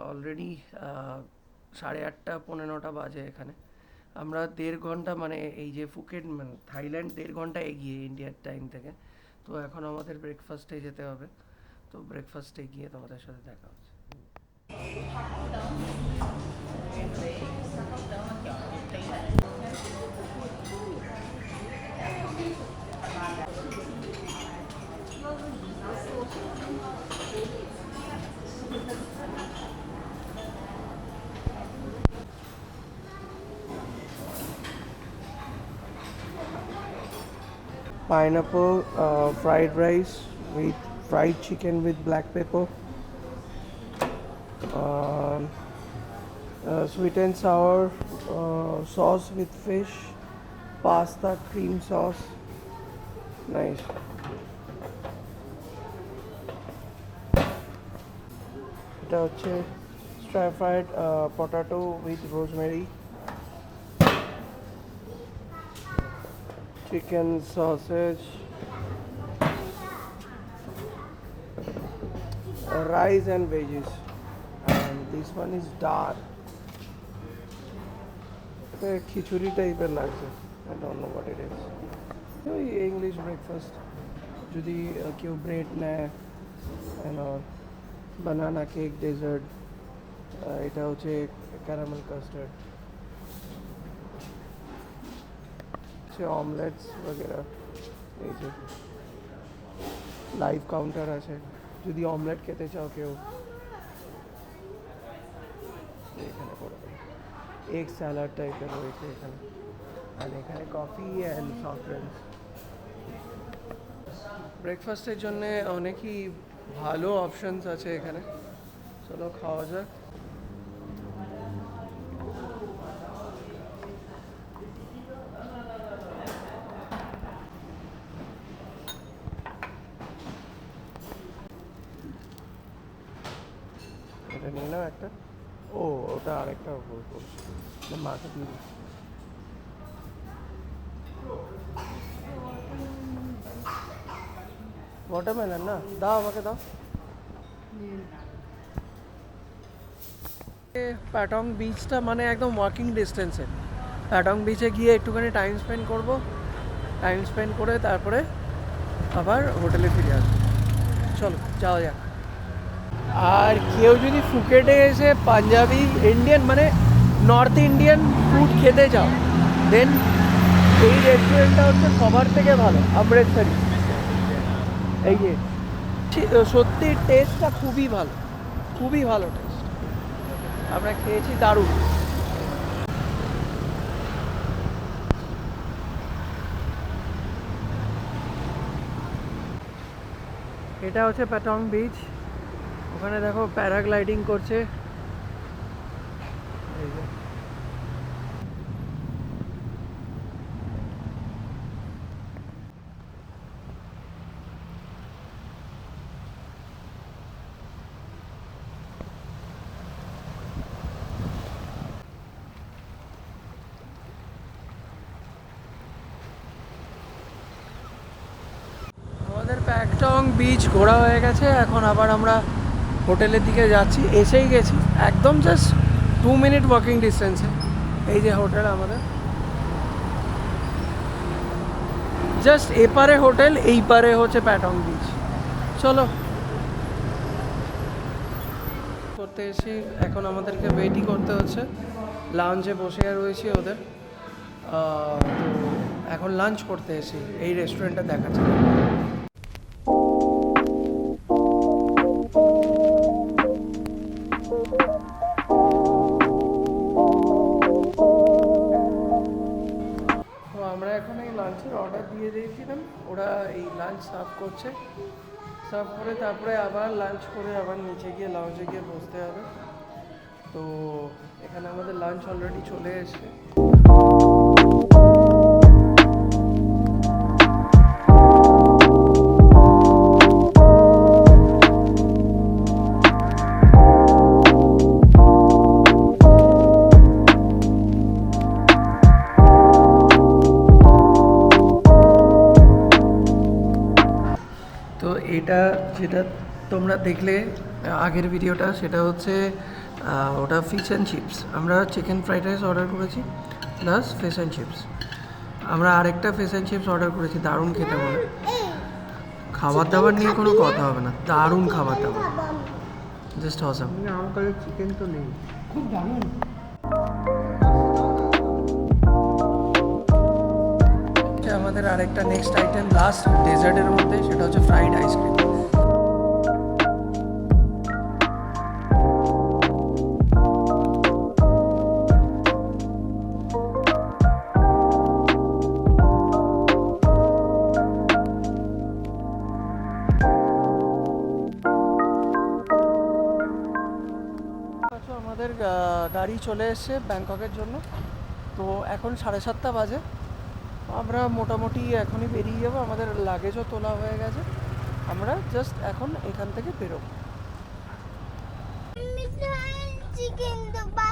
Already 8:30-9:15 বাজে এখানে। আমরা 1.5 ঘন্টা মানে এই যে ফুকেট মানে থাইল্যান্ড 1.5 ঘন্টা এগিয়ে ইন্ডিয়ার টাইম থেকে। তো এখন আমাদের ব্রেকফাস্টে যেতে হবে। তো ব্রেকফাস্টে গিয়ে তোমাদের সাথে দেখা হচ্ছে। Pineapple fried rice with fried chicken with black pepper, um, sweet and sour sauce with fish, pasta cream sauce. Nice. এটা হচ্ছে stir fried potato with rosemary, chicken sausage, rice and veggies, and this one is dal. এটা খিচুড়ি টাইপের লাগছে, I don't know what it is. ওই English breakfast. যদি কেউ bread নেয়, banana cake dessert, এটা হচ্ছে ক্যারামেল কাস্টার্ড, হচ্ছে অমলেটস वगैरह। এই যে লাইভ কাউন্টার আছে, যদি অমলেট খেতে চাও কেউ এখানে পড়বে। এগ স্যালাড টাইপের রয়েছে এখানে, আর এখানে কফি অ্যান্ড সফট ড্রিঙ্কস। ব্রেকফাস্টের জন্যে অনেকই ভালো অপশানস আছে এখানে। চলো খাওয়া যাক। এটা নিয়ে নাও একটা। ও ওটা আরেকটা মাকে দিয়ে দিই। ওয়াটারমেলন না, দাও আমাকে দাও। প্যাটং বিচটা মানে একদম ওয়াকিং ডিস্টেন্সে। প্যাটং বিচে গিয়ে একটুখানি টাইম স্পেন্ড করব, টাইম স্পেন্ড করে তারপরে আবার হোটেলে ফিরে আসবো। চলো যাওয়া যাক। আর কেউ যদি ফুকেটে এসে পাঞ্জাবি ইন্ডিয়ান মানে নর্থ ইন্ডিয়ান ফুড খেতে চাও, দেন এই রেস্টুরেন্টটা হচ্ছে সবার থেকে ভালো, অমৃতসরি। এই যে সত্যি টেস্টটা খুবই ভালো, খুবই ভালো টেস্ট। আমরা খেয়েছি, দারুণ। এটা হচ্ছে প্যাটং বিচ। ওখানে দেখো প্যারাগ্লাইডিং করছে। এই যে আমাদের প্যাটং বিচ ঘোরা হয়ে গেছে। এখন আবার আমরা হোটেলের দিকে যাচ্ছি, এসেই গেছি একদম জাস্ট 2 মিনিট ওয়াকিং ডিস্টেন্সে। এই যে হোটেল আমাদের, জাস্ট এপারে হোটেল, এই পারে হচ্ছে প্যাটং বিচ। চলো করতে এসে এখন আমাদেরকে ওয়েটই করতে হচ্ছে। লাঞ্চে বসে রয়েছি ওদের। তো এখন লাঞ্চ করতে এসি, এই রেস্টুরেন্টটা দেখাচ্ছি। আমরা এখন এই লাঞ্চের অর্ডার দিয়ে দিয়েছিলাম, ওরা এই লাঞ্চ সার্ভ করছে। সার্ভ করে তারপরে আবার লাঞ্চ করে আবার নিচে গিয়ে লাউঞ্জে গিয়ে বসতে হবে। তো এখানে আমাদের লাঞ্চ অলরেডি চলে এসেছে। তো এটা যেটা তোমরা দেখলে আগের ভিডিওটা, সেটা হচ্ছে ওটা ফিশ অ্যান্ড চিপস। আমরা চিকেন ফ্রাইড রাইস অর্ডার করেছি প্লাস ফিশ অ্যান্ড চিপস। আমরা আরেকটা ফিশ অ্যান্ড চিপস অর্ডার করেছি, দারুণ খেতে বলে। খাবার দাবার নিয়ে কোনো কথা হবে না, দারুণ খাবার দাবার, জাস্ট অসাম। আমার কাছে চিকেন তো নেই। খুব দারুণ। আমাদের আরেকটা নেক্সট আইটেম লাস্ট ডেজার্টের মধ্যে, সেটা হচ্ছে ফ্রাইড আইসক্রিম। আমাদের গাড়ি চলে এসছে ব্যাংককের জন্য। তো এখন 7:30 বাজে। আমরা মোটামুটি এখনই বেরিয়ে যাবো, আমাদের লাগেজও তোলা হয়ে গেছে। আমরা জাস্ট এখন এখান থেকে বেরোবো।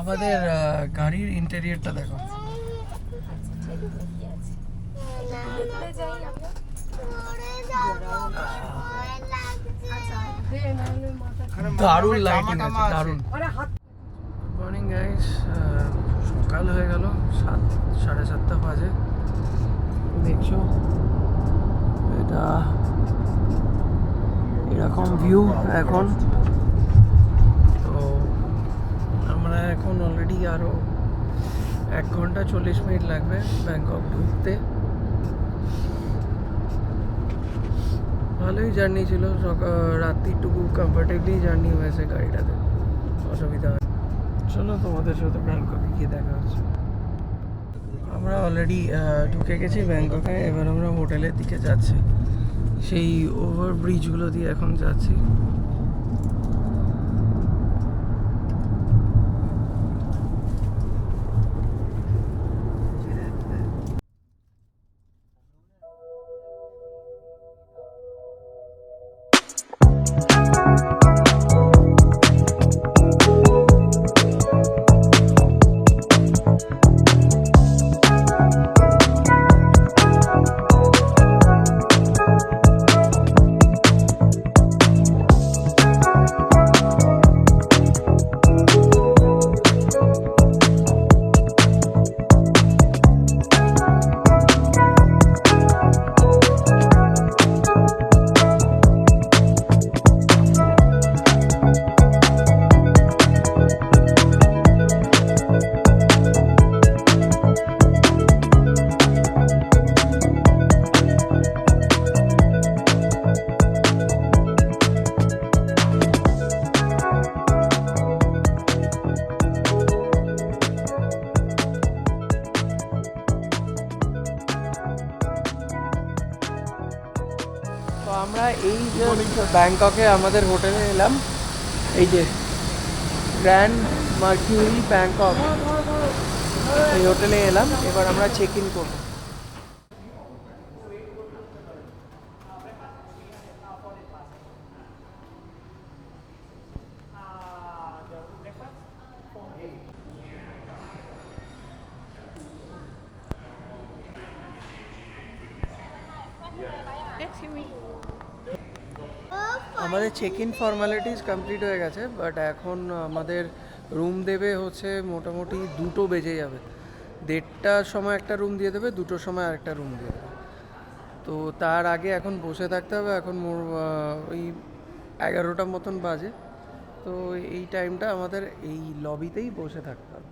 আমাদের গাড়ির ইন্টেরিয়রটা দেখো, দারুণ লাইটিং আছে, দারুণ। গুড মর্নিং গাইস, সকাল হয়ে গেল, 7:30 বাজে। দেখছো এটা এরকম ভিউ এখন। তো আমরা এখন অলরেডি আরও 1 ঘন্টা 40 মিনিট লাগবে ব্যাংকক ঢুকতে। ভালোই জার্নি ছিল, রাত্রিটুকু কমফর্টেবলি জার্নি হয়েছে গাড়িটাতে, অসুবিধা হয়। চলো তোমাদের সাথে ব্যাংককে গিয়ে দেখা হচ্ছে। আমরা অলরেডি ঢুকে গেছি ব্যাংককে। এবার আমরা হোটেলের দিকে যাচ্ছি, সেই ওভার ব্রিজগুলো দিয়ে এখন যাচ্ছি। আমরা এই যে ব্যাংককে আমাদের হোটেলে এলাম, এই যে গ্র্যান্ড মার্কিউরি ব্যাংকক, এই হোটেলে এলাম। এবার আমরা চেক ইন করবো। আমাদের চেক ইন ফর্মালিটিস কমপ্লিট হয়ে গেছে, বাট এখন আমাদের রুম দেবে হচ্ছে মোটামুটি 2টো বেজে যাবে। 1:30টার সময় একটা রুম দিয়ে দেবে, 2টোর সময় আরেকটা রুম দিয়ে দেবে। তো তার আগে এখন বসে থাকতে হবে। এখন ওই 11টার মতন বাজে। তো এই টাইমটা আমাদের এই লবিতেই বসে থাকতে হবে।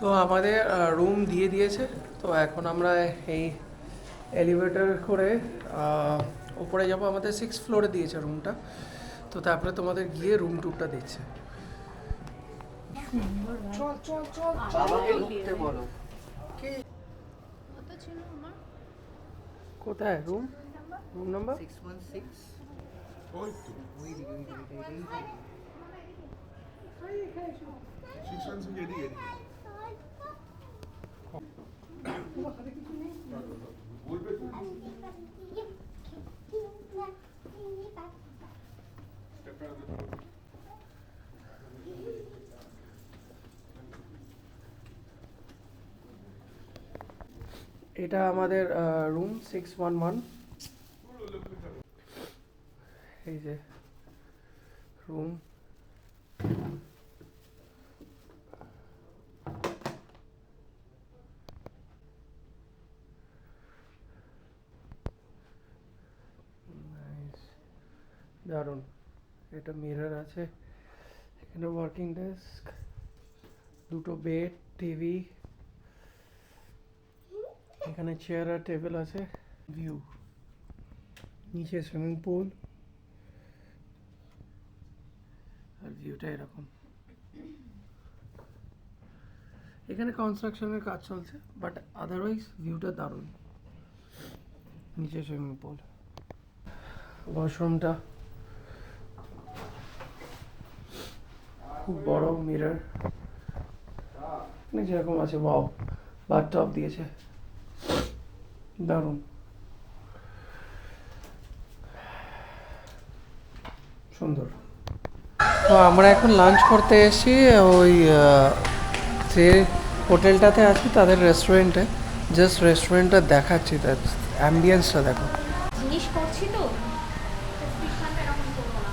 তো আমাদের রুম দিয়ে দিয়েছে। তো এখন আমরা এই এলিভেটর করে উপরে যাবো। আমাদের 6th ফ্লোরে দিয়েছে রুমটা। তো তারপরে তোমাদের গিয়ে রুম টুরটা দিচ্ছে। কোথায় রুম? Room number 616। এটা আমাদের রুম 611। এই যে রুম, দারুণ। এটা মিরর আছে, এখানে ওয়ার্কিং ডেস্ক, দুটো বেড, টিভি, এখানে চেয়ার আর টেবিল আছে। ভিউ, নিচে সুইমিং পুল, আর ভিউটা এরকম। এখানে কনস্ট্রাকশনের কাজ চলছে, বাট আদারওয়াইজ ভিউটা দারুণ। নিচে সুইমিং পুল, ওয়াশরুমটা খুব বড়, মিরর যেরকম আছে। ওয়াও, বাথটব দিয়েছে, দারুণ সুন্দর। তো আমরা এখন লাঞ্চ করতে এসেছি ওই যে হোটেলটাতে আছি তাদের রেস্টুরেন্টে। জাস্ট রেস্টুরেন্টটা দেখাচ্ছি, তার অ্যাম্বিয়েন্সটা দেখো। জিনিস করছি তো এরকম করবো না।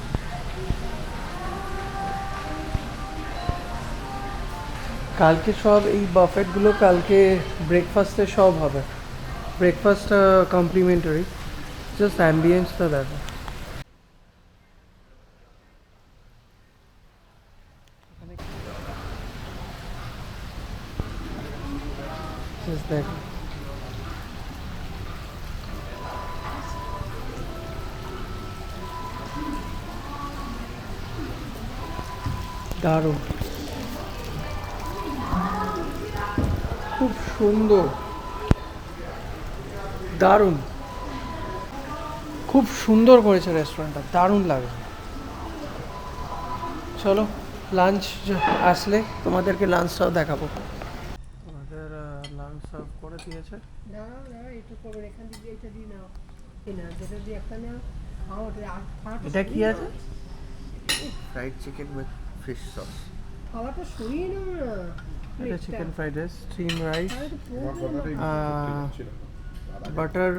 কালকে সব এই বাফেটগুলো কালকে ব্রেকফাস্টে সব হবে। ব্রেকফাস্ট কমপ্লিমেন্টারি, জাস্ট অ্যাম্বিয়েন্সটা দেখো। জাস্ট দেখো, দারুণ, খুব সুন্দর, দারুণ, খুব সুন্দর করেছে রেস্টুরেন্টটা, দারুণ লাগে। চলো লাঞ্চ আসলে তোমাদেরকে লাঞ্চটাও দেখাবো। তোমাদের লাঞ্চ সার্ভ করে দিয়েছে। দাঁড়াও দাঁড়াও, একটু করবেন এখান থেকে, এইটা দিয়ে নাও, এই না যেটা দিয়ে একটা নাও, খাও ওটা। এটা কি আছে? fried chicken with fish sauce. খাওয়াটা সরিয়ে নাও না। এটা chicken fried rice, steam rice, তাহলে তো পুরো বাটার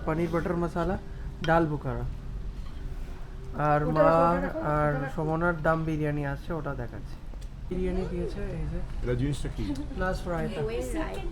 পনির বাটার মশালা, ডাল বুখারা, আর মা আর সমনার দাম বিরিয়ানি আছে, ওটা দেখাচ্ছি। বিরিয়ানি দিয়েছে এই যে, La জিনিসটা কি? প্লাস রায়তা। ওই রাইট।